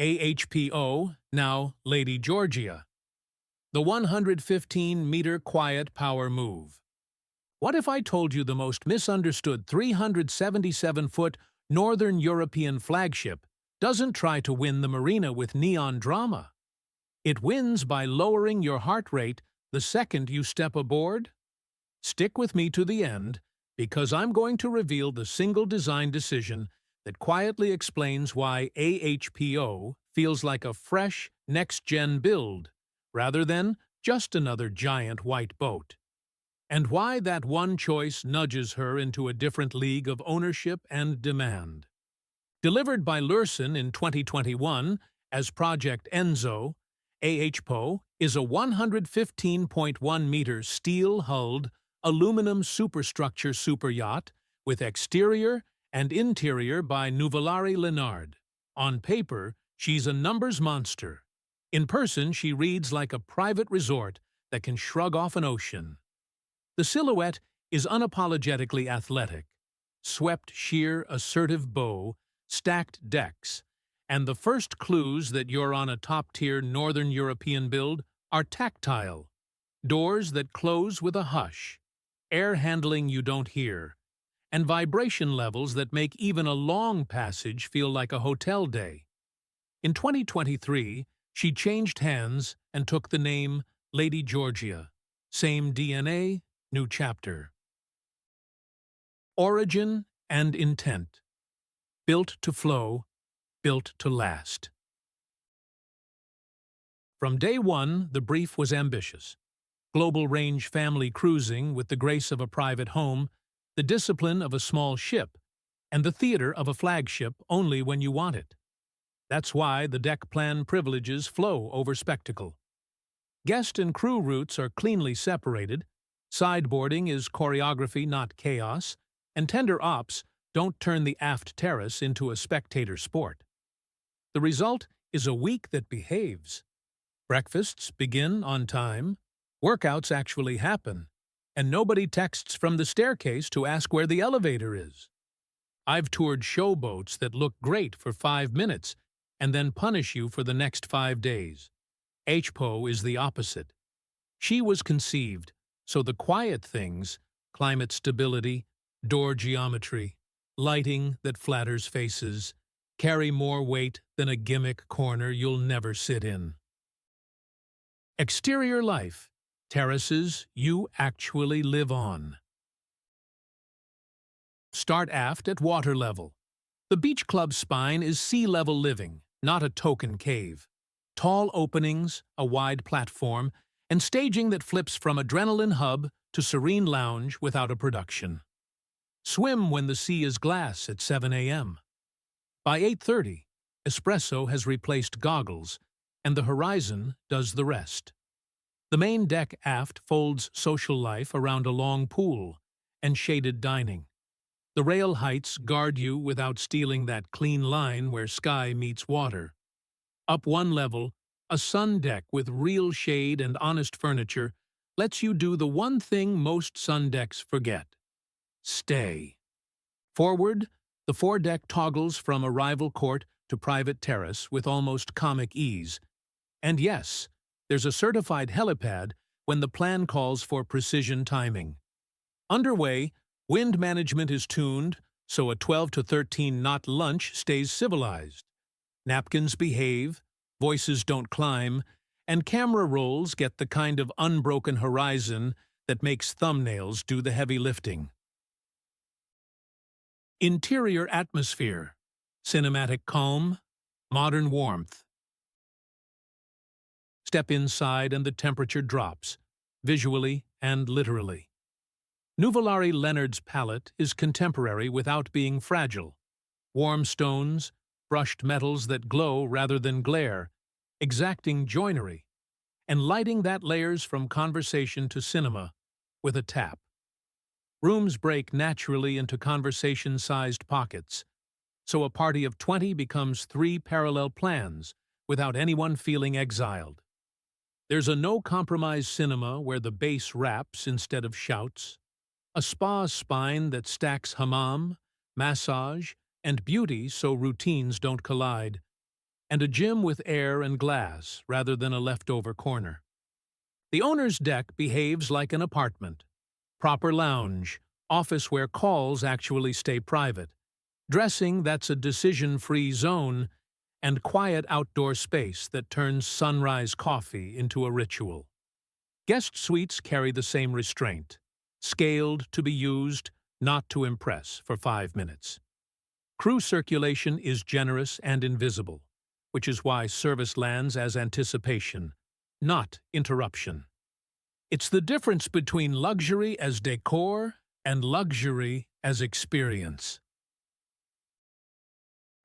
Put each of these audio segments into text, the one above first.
AHPO, now Lady Jorgia. The 115-meter quiet power move. What if I told you the most misunderstood 377-foot Northern European flagship doesn't try to win the marina with neon drama? It wins by lowering your heart rate the second you step aboard? Stick with me to the end, because I'm going to reveal the single design decision that quietly explains why AHPO feels like a fresh, next-gen build, rather than just another giant white boat. And why that one choice nudges her into a different league of ownership and demand. Delivered by Lürssen in 2021 as Project Enzo, AHPO is a 115.1-meter steel-hulled, aluminum superstructure superyacht with exterior and interior by Nuvolari Lenard. On paper, she's a numbers monster. In person, she reads like a private resort that can shrug off an ocean. The silhouette is unapologetically athletic, swept sheer, assertive bow, stacked decks, and the first clues that you're on a top-tier Northern European build are tactile. Doors that close with a hush, air handling you don't hear, and vibration levels that make even a long passage feel like a hotel day. In 2023, she changed hands and took the name Lady Jorgia. Same DNA, new chapter. Origin and intent. Built to flow, built to last. From day one, the brief was ambitious. Global range family cruising with the grace of a private home, the discipline of a small ship, and the theater of a flagship only when you want it. That's why the deck plan privileges flow over spectacle. Guest and crew routes are cleanly separated, sideboarding is choreography, not chaos, and tender ops don't turn the aft terrace into a spectator sport. The result is a week that behaves. Breakfasts begin on time, workouts actually happen, and nobody texts from the staircase to ask where the elevator is. I've toured showboats that look great for 5 minutes and then punish you for the next 5 days. AHPO is the opposite. She was conceived, so the quiet things, climate stability, door geometry, lighting that flatters faces, carry more weight than a gimmick corner you'll never sit in. Exterior life. Terraces you actually live on. Start aft at water level. The beach club spine is sea-level living, not a token cave. Tall openings, a wide platform, and staging that flips from adrenaline hub to serene lounge without a production. Swim when the sea is glass at 7 a.m. By 8:30, espresso has replaced goggles, and the horizon does the rest. The main deck aft folds social life around a long pool and shaded dining. The rail heights guard you without stealing that clean line where sky meets water. Up one level, a sun deck with real shade and honest furniture lets you do the one thing most sun decks forget: stay. Forward, the foredeck toggles from arrival court to private terrace with almost comic ease. And yes, there's a certified helipad when the plan calls for precision timing. Underway, wind management is tuned, so a 12 to 13 knot lunch stays civilized. Napkins behave, voices don't climb, and camera rolls get the kind of unbroken horizon that makes thumbnails do the heavy lifting. Interior atmosphere. Cinematic calm, modern warmth. Step inside and the temperature drops, visually and literally. Nuvolari Lenard's palette is contemporary without being fragile. Warm stones, brushed metals that glow rather than glare, exacting joinery, and lighting that layers from conversation to cinema with a tap. Rooms break naturally into conversation-sized pockets, so a party of 20 becomes 3 parallel plans without anyone feeling exiled. There's a no-compromise cinema where the bass raps instead of shouts, a spa spine that stacks hammam, massage, and beauty so routines don't collide, and a gym with air and glass rather than a leftover corner. The owner's deck behaves like an apartment. Proper lounge, office where calls actually stay private, dressing that's a decision-free zone, and quiet outdoor space that turns sunrise coffee into a ritual. Guest suites carry the same restraint, scaled to be used, not to impress for 5 minutes. Crew circulation is generous and invisible, which is why service lands as anticipation, not interruption. It's the difference between luxury as decor and luxury as experience.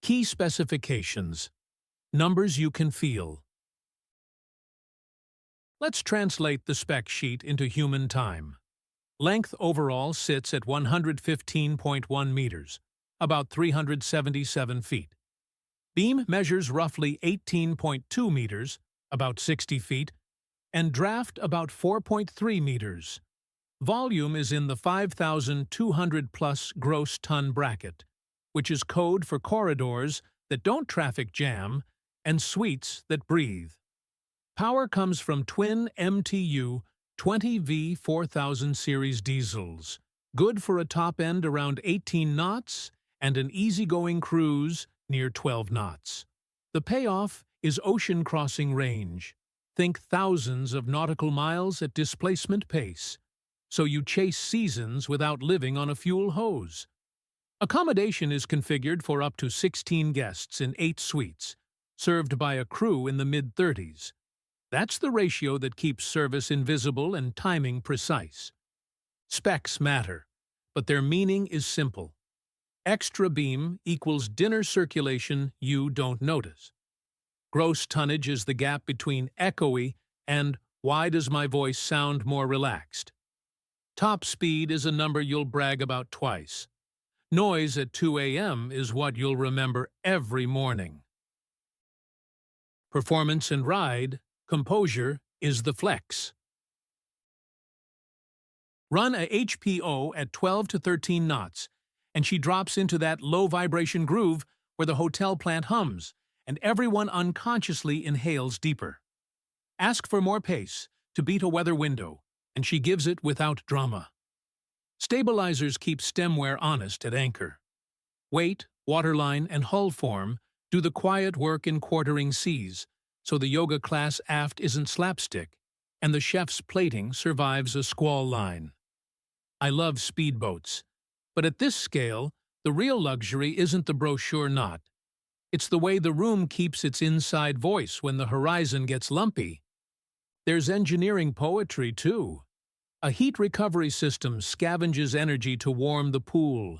Key specifications. Numbers you can feel. Let's translate the spec sheet into human time. Length overall sits at 115.1 meters, about 377 feet. Beam measures roughly 18.2 meters, about 60 feet, and draft about 4.3 meters. Volume is in the 5,200-plus gross ton bracket, which is code for corridors that don't traffic jam and suites that breathe. Power comes from twin MTU 20V 4000 series diesels, good for a top end around 18 knots and an easygoing cruise near 12 knots. The payoff is ocean crossing range. Think thousands of nautical miles at displacement pace, so you chase seasons without living on a fuel hose. Accommodation is configured for up to 16 guests in 8 suites, served by a crew in the mid-30s. That's the ratio that keeps service invisible and timing precise. Specs matter, but their meaning is simple. Extra beam equals dinner circulation you don't notice. Gross tonnage is the gap between echoey and why does my voice sound more relaxed. Top speed is a number you'll brag about twice. Noise at 2 a.m. is what you'll remember every morning. Performance and ride, Composure is the flex. Run a AHPO at 12 to 13 knots, and she drops into that low-vibration groove where the hotel plant hums, and everyone unconsciously inhales deeper. Ask for more pace to beat a weather window, and she gives it without drama. Stabilizers keep stemware honest at anchor. Weight, waterline, and hull form do the quiet work in quartering seas, so the yoga class aft isn't slapstick, and the chef's plating survives a squall line. I love speedboats, but at this scale, the real luxury isn't the brochure knot. It's the way the room keeps its inside voice when the horizon gets lumpy. There's engineering poetry, too. A heat recovery system scavenges energy to warm the pool,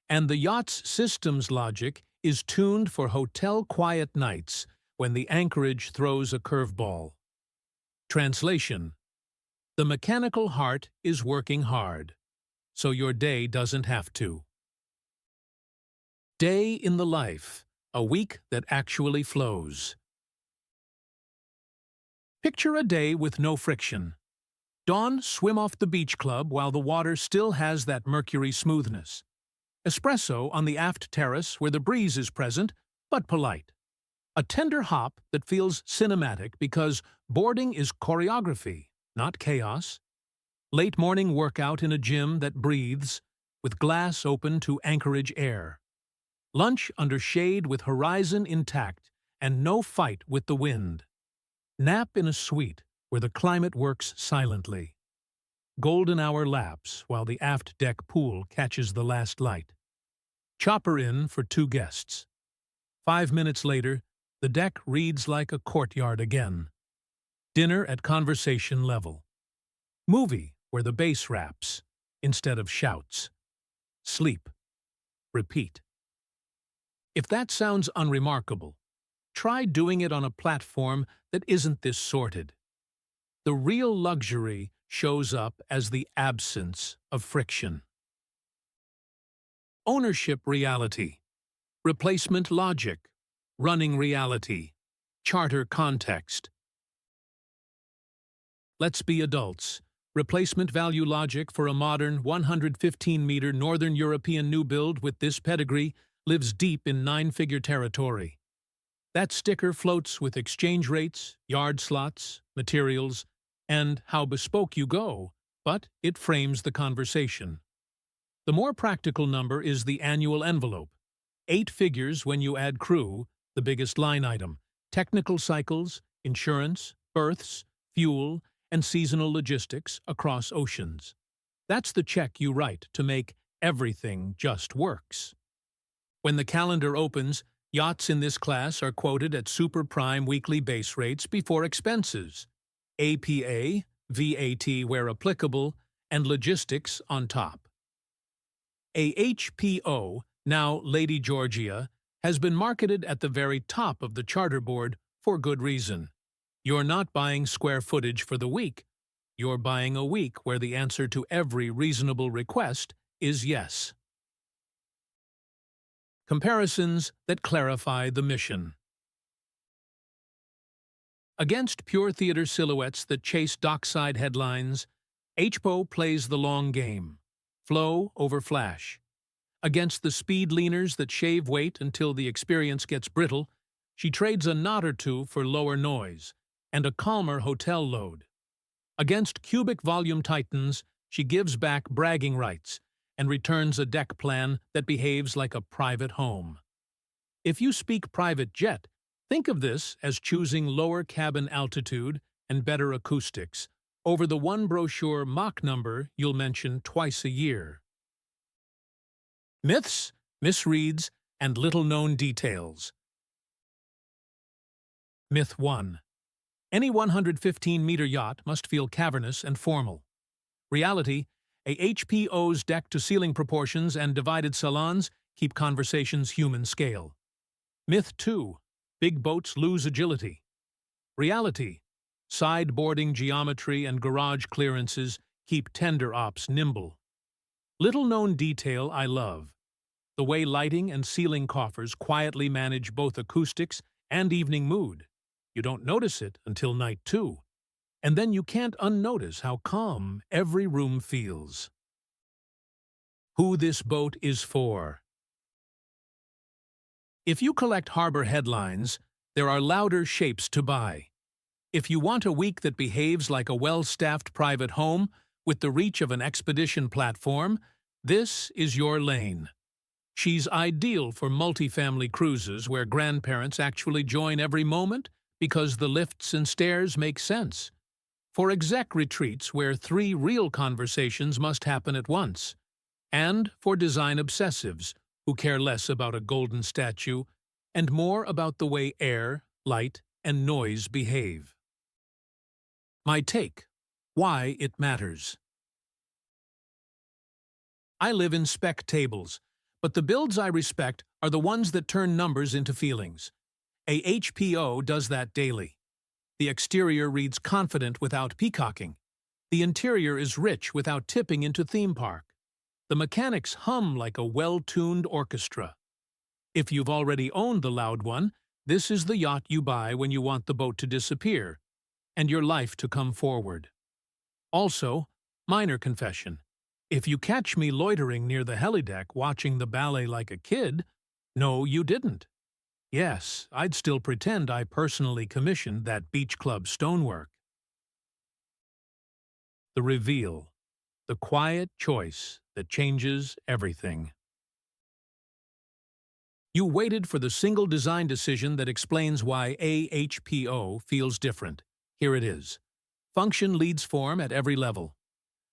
and the yacht's systems logic is tuned for hotel quiet nights when the anchorage throws a curveball. Translation: the mechanical heart is working hard, so your day doesn't have to. Day in the life, a week that actually flows. Picture a day with no friction. Dawn, swim off the beach club while the water still has that mercury smoothness. Espresso on the aft terrace where the breeze is present, but polite. A tender hop that feels cinematic because boarding is choreography, not chaos. Late morning workout in a gym that breathes, with glass open to anchorage air. Lunch under shade with horizon intact and no fight with the wind. Nap in a suite where the climate works silently. Golden hour laps while the aft deck pool catches the last light. Chopper in for 2 guests. 5 minutes later, the deck reads like a courtyard again. Dinner at conversation level. Movie where the bass raps instead of shouts. Sleep. Repeat. If that sounds unremarkable, try doing it on a platform that isn't this sorted. The real luxury shows up as the absence of friction. Ownership reality, replacement logic, running reality, charter context. Let's be adults. Replacement value logic for a modern 115-meter Northern European new build with this pedigree lives deep in 9-figure territory. That sticker floats with exchange rates, yard slots, materials, and how bespoke you go, but it frames the conversation. The more practical number is the annual envelope. 8 figures when you add crew, the biggest line item, technical cycles, insurance, berths, fuel, and seasonal logistics across oceans. That's the check you write to make everything just works. When the calendar opens, yachts in this class are quoted at super prime weekly base rates before expenses, APA, VAT where applicable, and logistics on top. AHPO, now Lady Jorgia, has been marketed at the very top of the charter board for good reason. You're not buying square footage for the week. You're buying a week where the answer to every reasonable request is yes. Comparisons that clarify the mission. Against pure theater silhouettes that chase dockside headlines, AHPO plays the long game. Flow over flash. Against the speed leaners that shave weight until the experience gets brittle, she trades a knot or two for lower noise and a calmer hotel load. Against cubic volume titans, she gives back bragging rights and returns a deck plan that behaves like a private home. If you speak private jet, think of this as choosing lower cabin altitude and better acoustics over the one brochure Mach number you'll mention twice a year. Myths, misreads, and little-known details. Myth 1. Any 115-meter yacht must feel cavernous and formal. Reality, AHPO's deck-to-ceiling proportions and divided salons keep conversations human scale. Myth 2. Big boats lose agility. Reality, sideboarding geometry and garage clearances keep tender ops nimble. Little-known detail I love. The way lighting and ceiling coffers quietly manage both acoustics and evening mood. You don't notice it until night 2. And then you can't unnotice how calm every room feels. Who this boat is for. If you collect harbor headlines, there are louder shapes to buy. If you want a week that behaves like a well-staffed private home with the reach of an expedition platform, this is your lane. She's ideal for multifamily cruises where grandparents actually join every moment because the lifts and stairs make sense. For exec retreats where 3 real conversations must happen at once. And for design obsessives who care less about a golden statue and more about the way air, light, and noise behave. My take. Why it matters. I live in spec tables, but the builds I respect are the ones that turn numbers into feelings. AHPO does that daily. The exterior reads confident without peacocking. The interior is rich without tipping into theme park. The mechanics hum like a well-tuned orchestra. If you've already owned the loud one, this is the yacht you buy when you want the boat to disappear and your life to come forward. Also, minor confession. If you catch me loitering near the helideck watching the ballet like a kid, no, you didn't. Yes, I'd still pretend I personally commissioned that beach club stonework. The reveal. The quiet choice that changes everything. You waited for the single design decision that explains why AHPO feels different. Here it is. Function leads form at every level.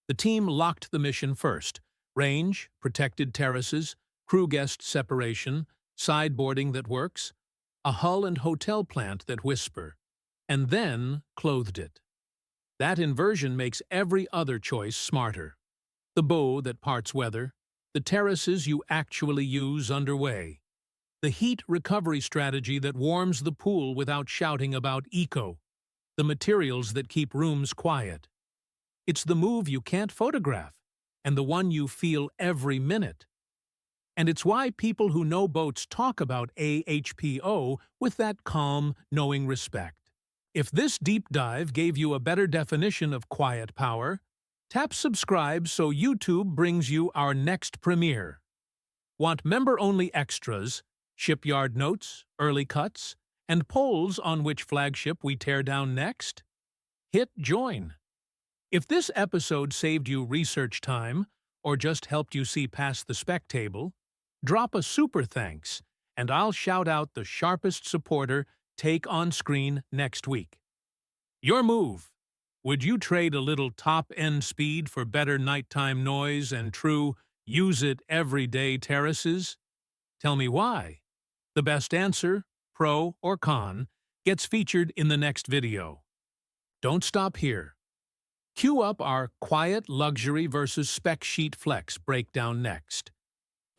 The team locked the mission first. Range, protected terraces, crew guest separation, sideboarding that works, a hull and hotel plant that whisper, and then clothed it. That inversion makes every other choice smarter. The bow that parts weather, the terraces you actually use underway, the heat recovery strategy that warms the pool without shouting about eco, the materials that keep rooms quiet. It's the move you can't photograph, and the one you feel every minute. And it's why people who know boats talk about AHPO with that calm, knowing respect. If this deep dive gave you a better definition of quiet power, tap subscribe so YouTube brings you our next premiere. Want member-only extras, shipyard notes, early cuts, and polls on which flagship we tear down next? Hit join. If this episode saved you research time or just helped you see past the spec table, drop a super thanks, and I'll shout out the sharpest supporter take on screen next week. Your move. Would you trade a little top-end speed for better nighttime noise and true use-it-every-day terraces? Tell me why. The best answer, pro or con, gets featured in the next video. Don't stop here. Cue up our quiet luxury versus spec sheet flex breakdown next.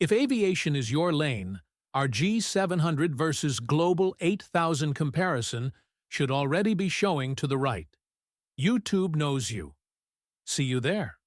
If aviation is your lane, our G700 versus Global 8000 comparison should already be showing to the right. YouTube knows you. See you there.